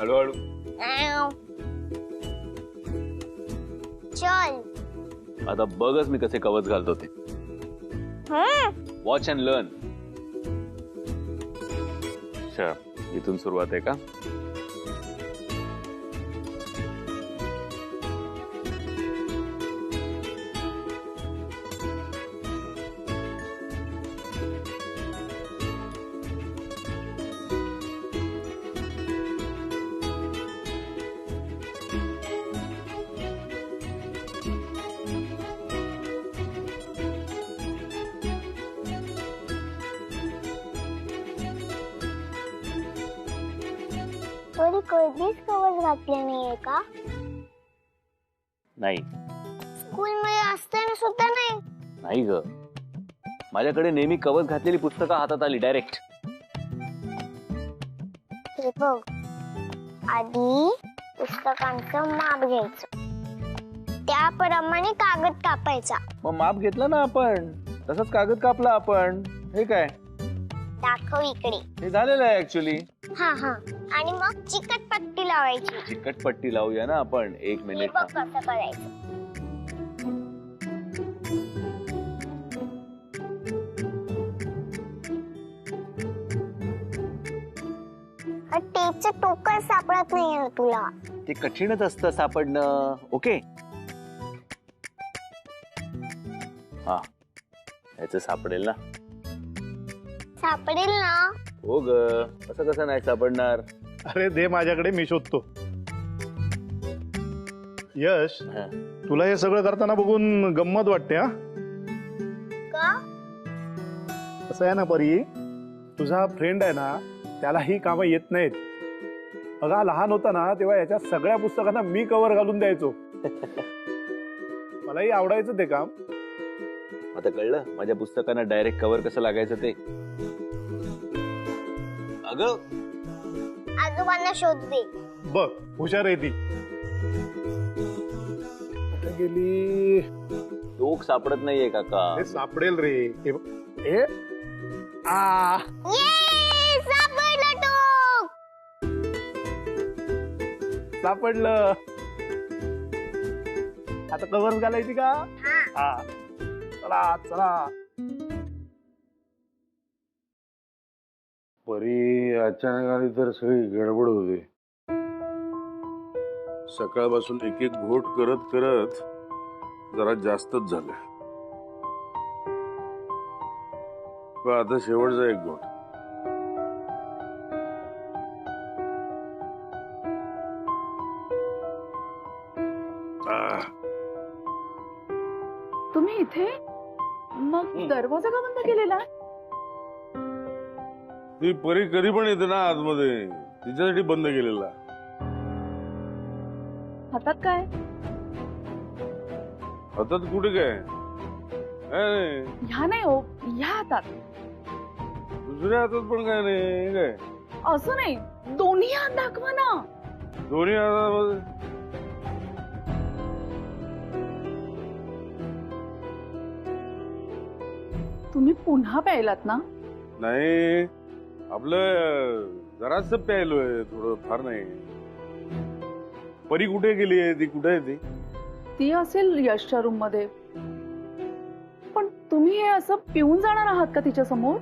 हळूहळू. चल. आता बघच मी कसे कवच घालतो ते. Watch and learn. अच्छा, इथून सुरुवात आहे का? तरी कधीच कवच घातले नाहीये का? नाही. स्कूल मध्ये असताना सुद्धा नाही. नाही ग, माझ्याकडे नेहमी कवच घातलेली पुस्तकं हातात आली डायरेक्ट. हे बघ, आधी पुस्तकांचं माप घ्यायचं, त्याप्रमाणे कागद कापायचा. मग माप घेतलं ना आपण, तसंच कागद कापला आपण. हे काय? दाखव इकडे. हे झालेलं आहे ऍक्च्युली. हा हा. आणि मग चिकट पट्टी लावायची. चिकट पट्टी लावूया ना आपण. एक हे मिनिट. बघ कसं करायचं. टेपचं टोकं सापडत नाहीये ना तुला? ते कठीणच असतं सापडणं. ओके. हा, याच सापडेल ना? सापडेल ना? हो ग, असं कसं नाही सापडणार? अरे दे माझ्याकडे, मी शोधतो. यश, हा. तुला हे सगळं करताना बघून गंमत वाटते हा? का? असं आहे ना परी, तुझा फ्रेंड आहे ना, त्याला ही कामं येत नाहीत. अगं लहान होता ना तेव्हा याच्या सगळ्या पुस्तकांना मी कव्हर घालून द्यायचो. मलाही आवडायचं ते काम. आता कळलं माझ्या पुस्तकांना डायरेक्ट कव्हर कसं लागायचं ते. अगं, आजोबांना शोध दे. बघ, हुशार आहे ती. कुठे गेली? टोक सापडत नाहीये काका. हे सापडेल रे. हे बघ. हे आ ये, सापडलं टोक. सापडलं. आता कव्हर घालायची का? हा, चला चला. परी अचानक आली तर सगळी गडबड होते. सकाळपासून एक एक घोट करत करत जरा जास्तच झालं. पण आता शेवटचा एक घोट. तुम्ही इथे? मग दरवाजा का बंद केलेला? ती परी कधी पण येते ना आतमध्ये, तिच्यासाठी बंद केलेला. हातात काय? हातात कुठे काय? नाही, ह्या नाही हो, ह्या हातात. दुसऱ्या हातात पण काय नाही. हे काय? असं नाही, दोन्ही हात दाखवा ना. दोन्ही हातामध्ये तुम्ही पुन्हा प्यायलात ना? नाही, आपलं जराच प्यायलोय, थोडं फार नाही. परी कुठे गेली आहे? ती कुठे आहे? ती असेल यशच्या रूम मध्ये. पण तुम्ही हे असं पिऊन जाणार आहात का तिच्या समोर?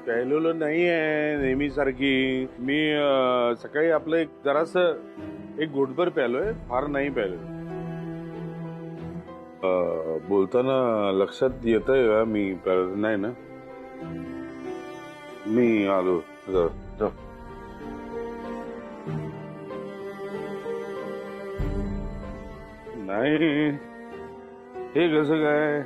प्यायलेलं नाही आहे नेहमी सारखी. मी सकाळी आपलं एक जरास एक घोटभर प्यायलोय, फार नाही प्यायलोय. बोलताना लक्षात येतंय का मी नाही ना? मी आलो. जा. नाही, हे कसं काय?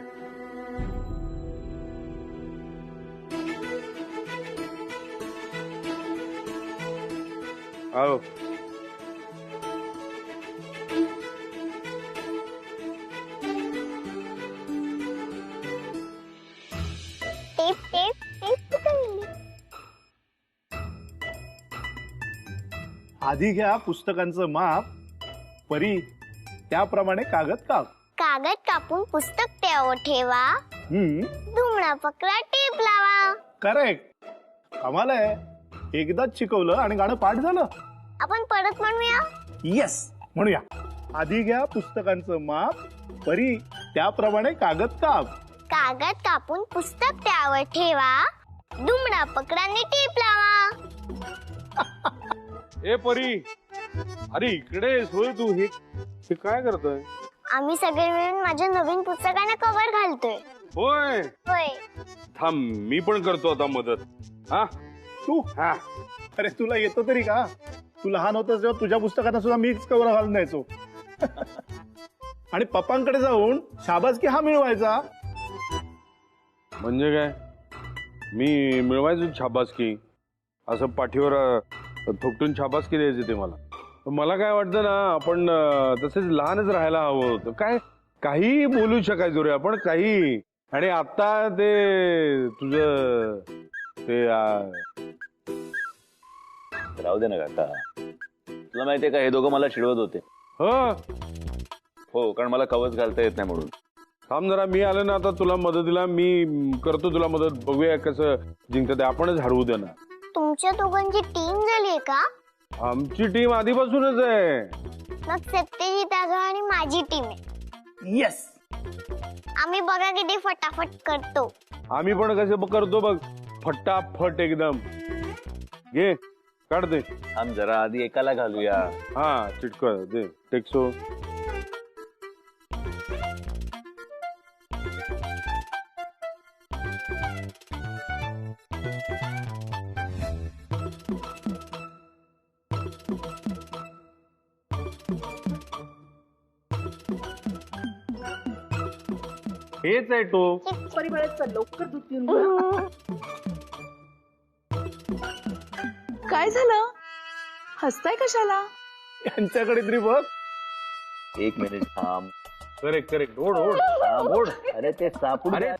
आओ. टेप टेप टेप कुठे गेली? आधी घ्या पुस्तकांचं माप. परी, त्याप्रमाणे कागद काप. कागद कापून पुस्तक त्यावर ठेवा. दुमडा पकडा, टेप लावा. करेक्ट. कमाल आहे. एकदाच शिकवलं आणि गाणं पाठ झालं. आपण परत म्हणूया. येस, म्हणूया. आधी घ्या पुस्तकांचं माप, परी त्याप्रमाणे कागद काप. कागद कापून पुस्तक त्यावर ठेवा, दुमडा पकडाने टेप लावा. ए परी, अरे इकडे सोय तू. हे काय करतोय? आम्ही सगळे मिळून माझ्या नवीन पुस्तकांना कव्हर घालतोय. होय, होय. थांब मी पण करतो आता मदत. हा तू? हा, अरे तुला येतो तरी का? तू लहान होतास जेव्हा तुझ्या पुस्तकांना सुद्धा मीच कव्हर घालून द्यायचो. आणि पप्पांकडे जाऊन शाबासकी हा मिळवायचा. म्हणजे काय? मी मिळवायचो शाबासकी, असं पाठीवर थोपटून शाबासकी द्यायची ते मला. मला काय वाटतं ना, आपण तसेच लहानच राहायला हवं होतं. काय काही बोलू शकायचो रे आपण, काही. आणि आता ते तुझं ते राहू दे ना काका. तुला माहितीये का, हे दोघं मला चिडवत होते. हो, कारण मला कवच घालता येत नाही म्हणून. थांब जरा, मी आलो ना आता तुला मदतीला. मी करतो तुला मदत. बघूया कसं जिंकत आहे. आपणच हरवू दे ना. तुमच्या दोघांची टीम झालीये का? आमची टीम आधीपासूनच आहे. मग सत्यजित आजोळ आणि माझी टीम आहे. येस. आम्ही बघा किती फटाफट करतो. आम्ही पण कसे करतो बघ, फटाफट एकदम. घे, काढ दे. आम जरा आधी एकाला घालूया. हा, चिटक दे. टेक्सो. हेच आहे तो. लवकर धुती. काय झालं? हसताय कशाला? यांच्याकडे तरी बघ. एक मिनिट थांब. Correct correct. ओढ ओढ. थांब, ओढ. अरे ते सापडू अरे. द्या.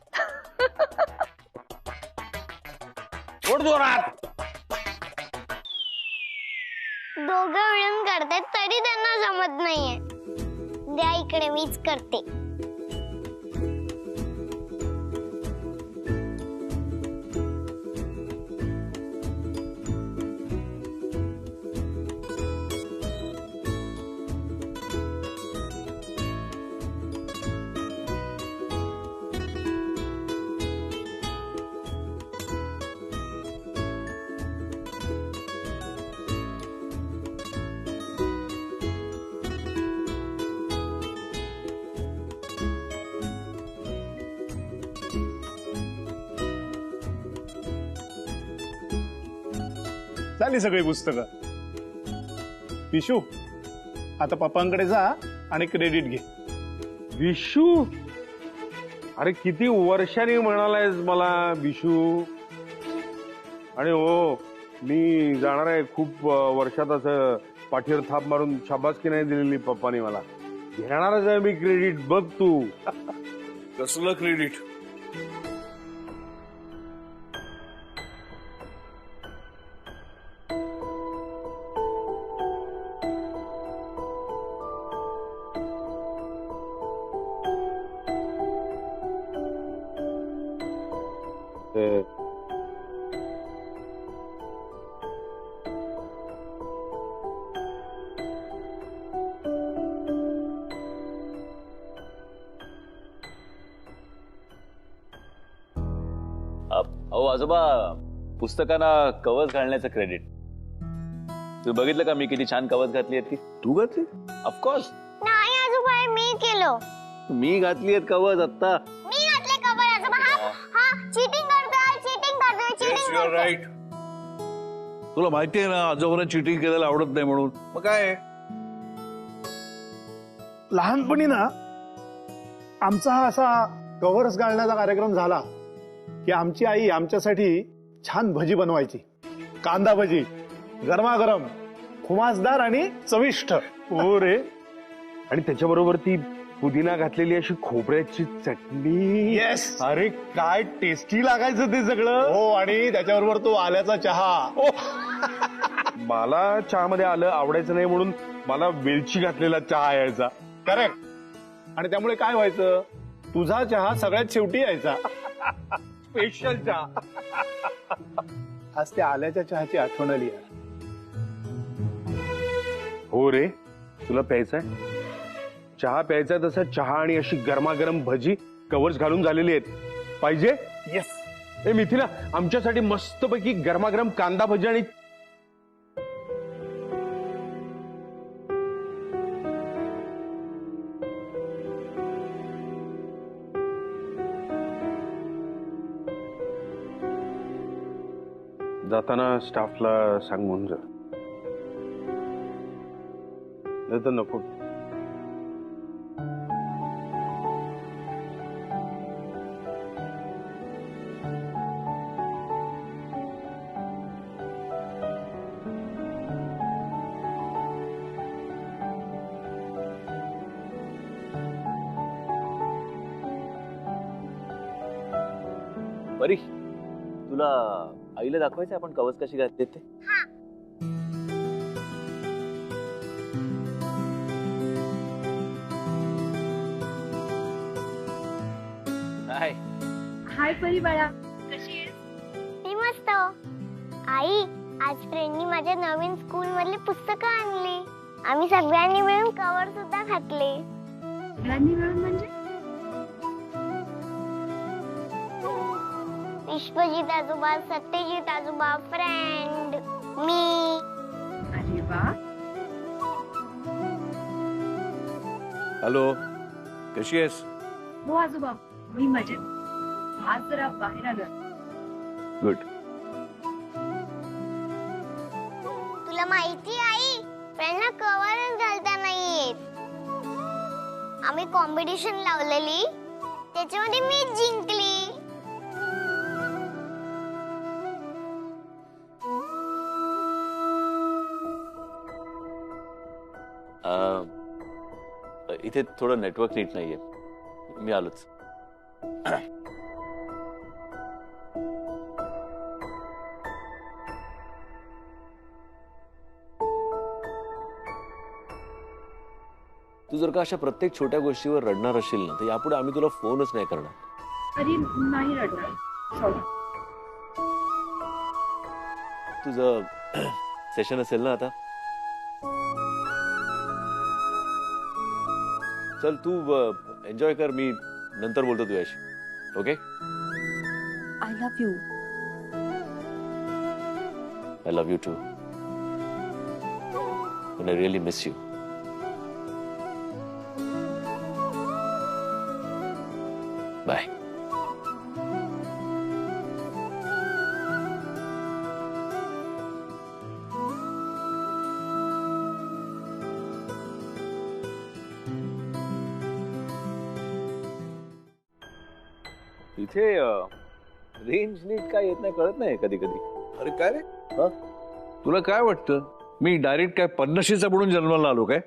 ओढ जोरात. दोघं मिळून करतायत तरी त्यांना जमत नाहीये. द्या इकडे, मीच करते. झाली सगळी पुस्तकं. विशू, आता पप्पांकडे जा आणि क्रेडिट घे. विशू, अरे किती वर्षांनी म्हणालायस मला विशू. आणि हो, मी जाणार आहे. खूप वर्षात असं पाठीवर थाप मारून शाबासकी नाही दिलेली पप्पानी मला. घेणारच आहे मी क्रेडिट. बघ तू. कसलं क्रेडिट? अहो आजोबा, पुस्तकांना कवच घालण्याचं क्रेडिट. तू बघितलं का मी किती छान कवच घातली आहेत ती? तू घातली? ऑफकोर्स. नाही आजोबा, हे मी केलं. मी घातली आहेत कवच आत्ता. मी घातले कव्हर आजोबा. हा चीटिंग करतोय, चीटिंग करतोय, चीटिंग करतोय. राईट. तुला माहिती आहे ना, आजोबांना चिटिंग करायला आवडत नाही म्हणून. मग काय? लहानपणी ना आमचा हा असा कव्हर्स घालण्याचा कार्यक्रम झाला की आमची आई आमच्यासाठी छान भजी बनवायची. कांदा भजी, गरमागरम, खुमासदार आणि चविष्ट. हो रे. आणि त्याच्याबरोबर ती पुदिना घातलेली अशी खोबऱ्याची चटणी. येस. अरे काय टेस्टी लागायचं ते सगळं. हो, आणि त्याच्याबरोबर तो आल्याचा चहा. मला चहामध्ये आलं आवडायचं नाही म्हणून मला वेलची घातलेला चहा यायचा. करेक्ट. आणि त्यामुळे काय व्हायचं, तुझा चहा सगळ्यात शेवटी यायचा. स्पेशल चहा. आज त्या आल्याच्या चहाची आठवण आली यार. हो रे, तुला प्यायचाय चहा? प्यायचाय तसा चहा आणि अशी गरमागरम भजी कवर्स घालून झालेली आहेत. पाहिजे? येस. ए मिथिला, आमच्यासाठी मस्तपैकी गरमागरम कांदा भजी आणि जाताना स्टाफला सांग म्हणून जा. नाही तर नको. परी, तुला आईला दाखवायचं आपण कवच कशी घातली ते? हाय. हाय परी बाळा. मी मस्त. आई, आज फ्रेंडनी माझ्या नवीन स्कूल मधली पुस्तकं आणली. आम्ही सगळ्यांनी मिळून कवर सुद्धा घातले. म्हणजे विश्वजित आजोबा, सत्यजित आजोबा, फ्रेंड, मी. अरे वा. हॅलो, कशी आहेस? हो आजोबा, मी मजेत. आज जरा बाहेर आलो. गुड. तुला माहिती आई, फ्रेंडना कवरच घालता नाही येत. आम्ही कॉम्पिटिशन लावलेली, त्याच्यामध्ये मी जिंकली. इथे थोडं नेटवर्क नीट नाहीये, मी आलोच. तू जर का अशा प्रत्येक छोट्या गोष्टीवर रडणार असेल ना, तर यापुढे आम्ही तुला फोनच नाही करणार. अरे नाही रडणार. सॉरी. तुझं सेशन असेल ना आता? चल तू एन्जॉय कर, मी नंतर बोलतो तुझ्याशी. Okay? I love you. I love you too. And I really miss you. Bye. इथे रेंज नीट काय येत नाही, कळत नाही कधी कधी. अरे काय रे, तुला काय वाटतं मी डायरेक्ट काय पन्नाशीचा म्हणून जन्माला आलो काय?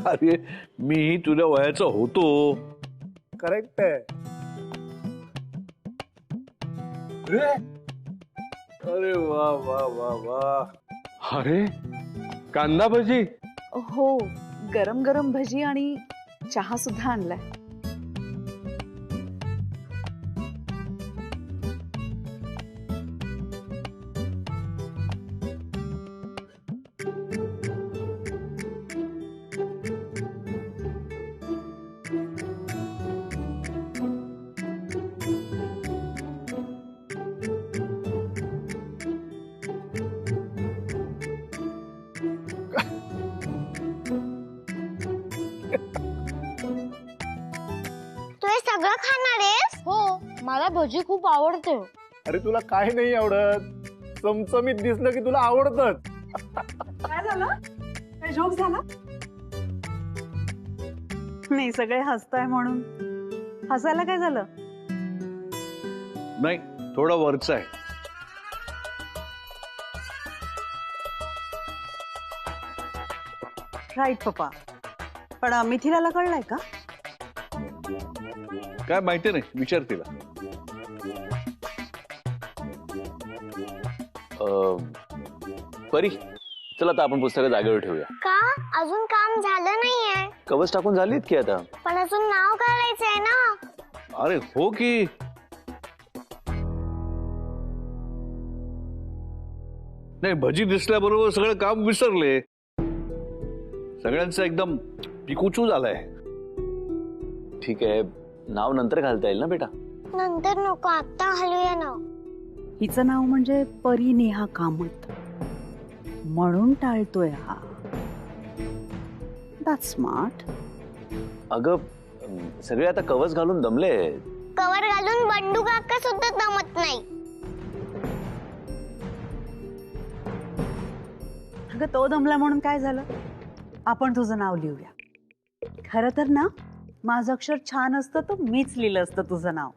अरे मी तुझ्या वयाचा होतो. करेक्ट आहे. अरे वा वा वा वा. अरे कांदा भजी. हो, गरम गरम भजी आणि चहा सुद्धा आणलाय. तू हे सगळं खाणार आहेस? हो, मला भजी खूप आवडते. अरे तुला काय नाही आवडत? चमचमीत दिसलं की तुला आवडतं. काय झालं? काय जोक झाला? नाही, सगळे हसताय म्हणून. हसायला काय झालं? नाही, थोडा वरचा आहे. राईट पप्पा. पण मिथिलाला कळलंय का? काय माहिती नाही, विचार तिला. परी, चल आता आपण पुस्तकं जागेवर ठेवूया. का? अजून काम झालं नाहीये. कवच टाकून झालीत की आता? पण अजून नाव काढायचंय ना. अरे हो की. नाही, भजी दिसल्याबरोबर सगळं काम विसरले. सगळ्यांचा एकदम पिकुचू झालाय. ठीक आहे, नाव नंतर घालता येईल ना बेटा? नंतर नको, आता घालूया नाव. हिचं नाव म्हणजे परी नेहा कामत, म्हणून टाळतोय हा. That's smart. अगं सगळे आता कवच घालून दमले. कवर घालून बंडू काका सुद्धा जमत नाही. अगं तो दमला म्हणून काय झालं? आपण तुझं नाव लिहूया. खरं तर ना माझं अक्षर छान असतं तर मीच लिहिलं असतं तुझं नाव.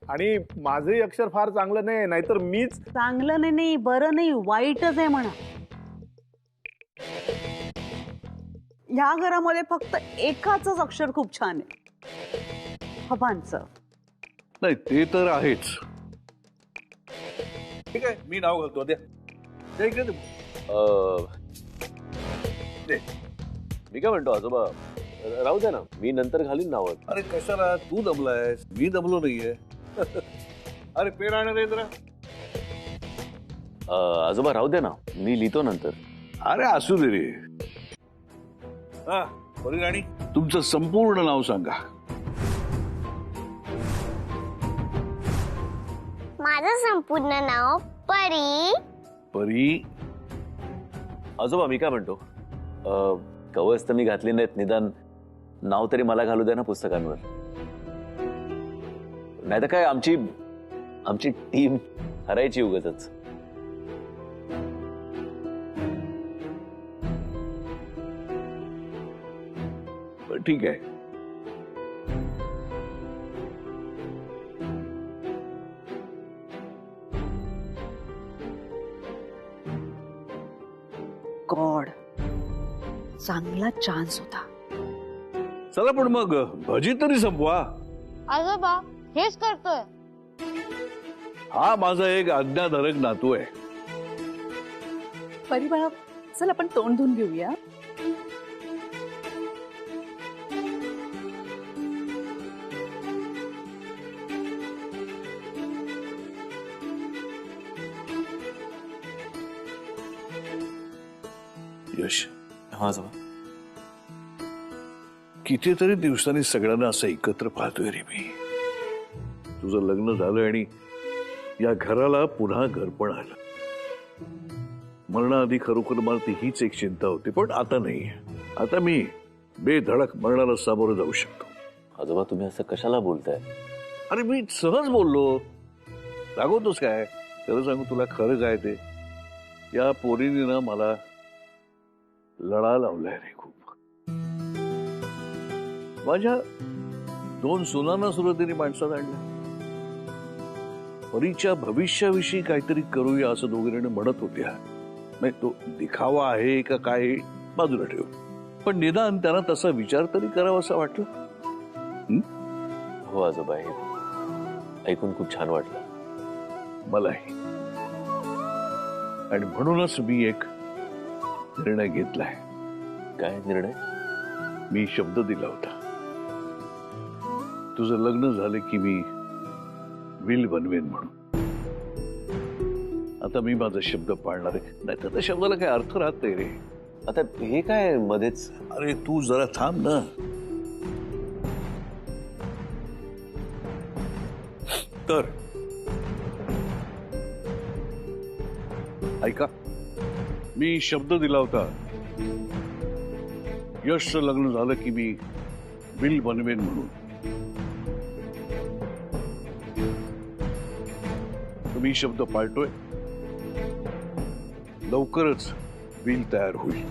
आणि माझंही अक्षर फार चांगलं नाही, नाहीतर मीच. चांगलं नाही, बरं नाही, वाईटच आहे म्हणा. ह्या घरामध्ये फक्त एकाच अक्षर खूप छान आहे, पप्पांचं. नाही ते तर आहेच. ठीक आहे, मी नाव घालतो. द्या द्या इकडे ते. मी काय म्हणतो आजोबा, राहू द्या ना, मी नंतर घालीन नाव. अरे कशाला, तू दमलायस, मी दमलो नाहीये. अरे पेन आणा रे जरा. आजोबा राहू द्या ना, मी लिहितो नंतर. अरे असू दे रे. हा परी राणी, तुमचं संपूर्ण नाव सांगा. माझं संपूर्ण नाव परी. परी. आजोबा मी काय म्हणतो, कवच तर मी घातली नाहीत, निदान नाव तरी मला घालू द्या ना पुस्तकांवर. नाही तर काय आमची टीम हरायची उगाचच. ठीक आहे. गॉड, चांगला चान्स होता. चला पण मग भजी तरी संपवा. आजोबा हेच करतोय. हा माझा एक आज्ञाधारक नातू आहे. परी बाळा, चल आपण तोंड धुवून घेऊया. यश, हा आजोबा. कितीतरी दिवसांनी सगळ्यांना असं एकत्र पाहतोय रे मी. तुझं लग्न झालं आणि या घराला पुन्हा घरपण आलं. मरणाआधी खरोखर मला ती हीच एक चिंता होती, पण आता नाही. आता मी बेधडक मरणाला सामोरं जाऊ शकतो. आजोबा तुम्ही असं कशाला बोलताय? अरे मी सहज बोललो. रागवतोस काय? खरं सांगू तुला, खरं काय ते, या पोरीने ना मला लढा लावलाय रे खूप. माझ्या 2 सुनांना सुद्धा तिने माणसात आणलं. परीच्या भविष्याविषयी काहीतरी करूया असं दोघींनी म्हणत होत्या. नाही तो दिखावा आहे का काय बाजूला ठेव, पण निदान त्यांना तसा विचार तरी करावा असं वाटलं. हो आजोबा, हे ऐकून खूप छान वाटलं मलाही. आणि म्हणूनच मी एक निर्णय घेतलाय. काय निर्णय? मी शब्द दिला होता, तुझं लग्न झालं की मी विल बनवेन म्हणून. आता मी माझा शब्द पाळणार आहे. नाही तर त्या शब्दाला काही अर्थ राहत नाही रे. आता हे काय मध्येच? अरे तू जरा थांब ना. तर ऐका, मी शब्द दिला होता, यशचं लग्न झालं की मी विल बनवेन म्हणून. मी शब्द पाळतोय. लवकरच विल तयार होईल.